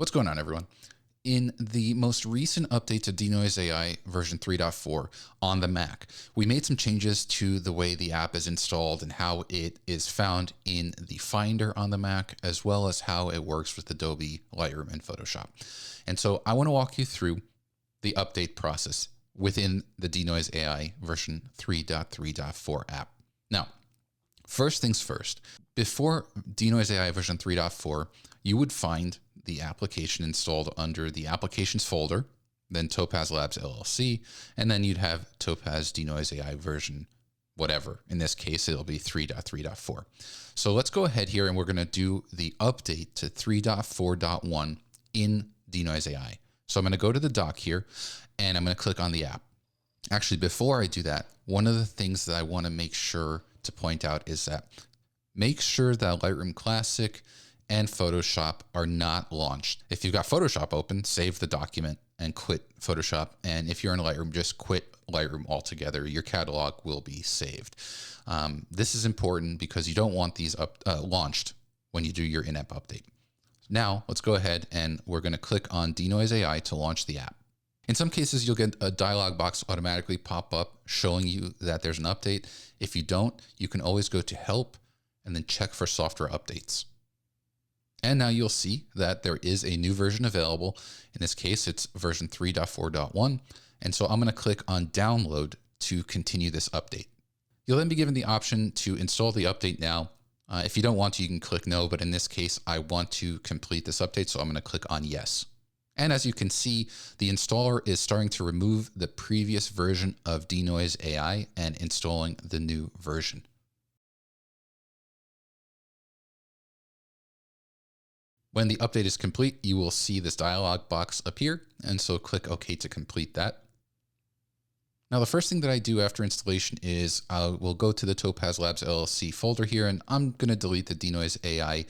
What's going on, everyone? In the most recent update to DeNoise AI version 3.4 on the Mac, we made some changes to the way the app is installed and how it is found in the Finder on the Mac, as well as how it works with Adobe Lightroom and Photoshop. And so I want to walk you through the update process within the DeNoise AI version 3.3.4 app. Now, first things first, before DeNoise AI version 3.4, you would find the application installed under the applications folder, then Topaz Labs LLC, and then you'd have Topaz DeNoise AI version whatever. In this case, it'll be 3.3.4. So let's go ahead here and we're going to do the update to 3.4.1 in DeNoise AI. So I'm going to go to the dock here and I'm going to click on the app. Actually, before I do that, one of the things that I want to make sure to point out is that make sure that Lightroom Classic and Photoshop are not launched. If you've got Photoshop open, save the document and quit Photoshop. And if you're in Lightroom, just quit Lightroom altogether. Your catalog will be saved. This is important because you don't want these launched when you do your in-app update. Now, let's go ahead and we're going to click on DeNoise AI to launch the app. In some cases, you'll get a dialog box automatically pop up showing you that there's an update. If you don't, you can always go to Help and then check for software updates. And now you'll see that there is a new version available. In this case, it's version 3.4.1. And so I'm going to click on Download to continue this update. You'll then be given the option to install the update now. If you don't want to, you can click No, but in this case, I want to complete this update, so I'm going to click on Yes. And as you can see, the installer is starting to remove the previous version of DeNoise AI and installing the new version. When the update is complete, you will see this dialog box appear, and so click OK to complete that. Now, the first thing that I do after installation is I will go to the Topaz Labs LLC folder here, and I'm going to delete the DeNoise AI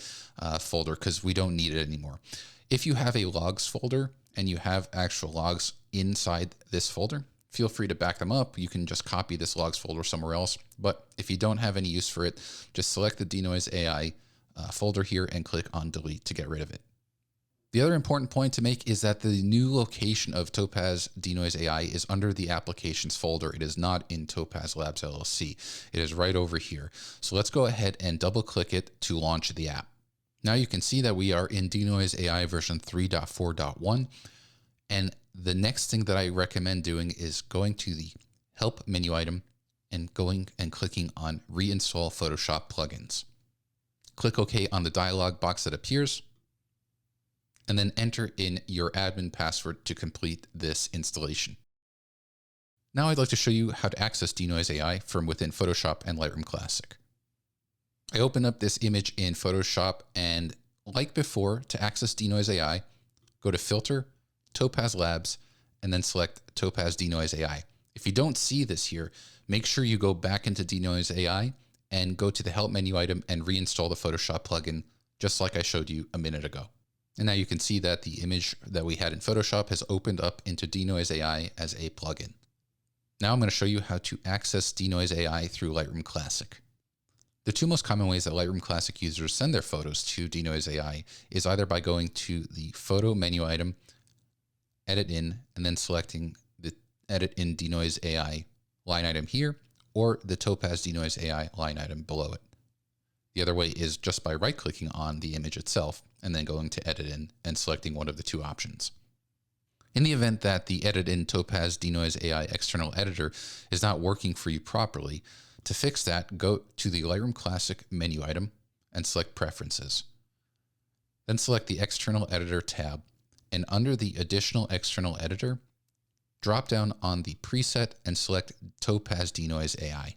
folder because we don't need it anymore. If you have a logs folder and you have actual logs inside this folder, feel free to back them up. You can just copy this logs folder somewhere else. But if you don't have any use for it, just select the DeNoise AI folder here and click on delete to get rid of it. The other important point to make is that the new location of Topaz DeNoise AI is under the applications folder. It is not in Topaz Labs LLC. It is right over here. So let's go ahead and double click it to launch the app. Now you can see that we are in DeNoise AI version 3.4.1. And the next thing that I recommend doing is going to the Help menu item and going and clicking on Reinstall Photoshop Plugins. Click OK on the dialog box that appears, and then enter in your admin password to complete this installation. Now I'd like to show you how to access DeNoise AI from within Photoshop and Lightroom Classic. I open up this image in Photoshop, and like before, to access DeNoise AI, go to Filter, Topaz Labs, and then select Topaz DeNoise AI. If you don't see this here, make sure you go back into DeNoise AI and go to the Help menu item and reinstall the Photoshop plugin, just like I showed you a minute ago. And now you can see that the image that we had in Photoshop has opened up into DeNoise AI as a plugin. Now I'm going to show you how to access DeNoise AI through Lightroom Classic. The two most common ways that Lightroom Classic users send their photos to DeNoise AI is either by going to the Photo menu item, Edit In, and then selecting the Edit in DeNoise AI line item here, or the Topaz DeNoise AI line item below it. The other way is just by right-clicking on the image itself and then going to Edit In and selecting one of the two options. In the event that the Edit in Topaz DeNoise AI external editor is not working for you properly, to fix that, go to the Lightroom Classic menu item and select Preferences. Then select the External Editor tab, and under the Additional External Editor, drop down on the preset and select Topaz DeNoise AI.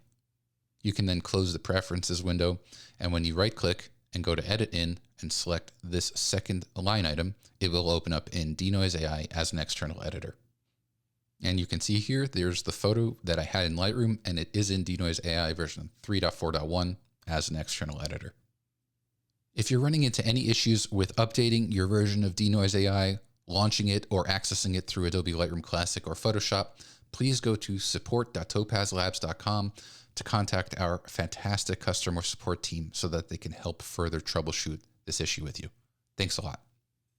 You can then close the Preferences window, and when you right-click and go to Edit In and select this second line item, it will open up in DeNoise AI as an external editor. And you can see here, there's the photo that I had in Lightroom, and it is in DeNoise AI version 3.4.1 as an external editor. If you're running into any issues with updating your version of DeNoise AI, launching it, or accessing it through Adobe Lightroom Classic or Photoshop, please go to support.topazlabs.com to contact our fantastic customer support team so that they can help further troubleshoot this issue with you. Thanks a lot.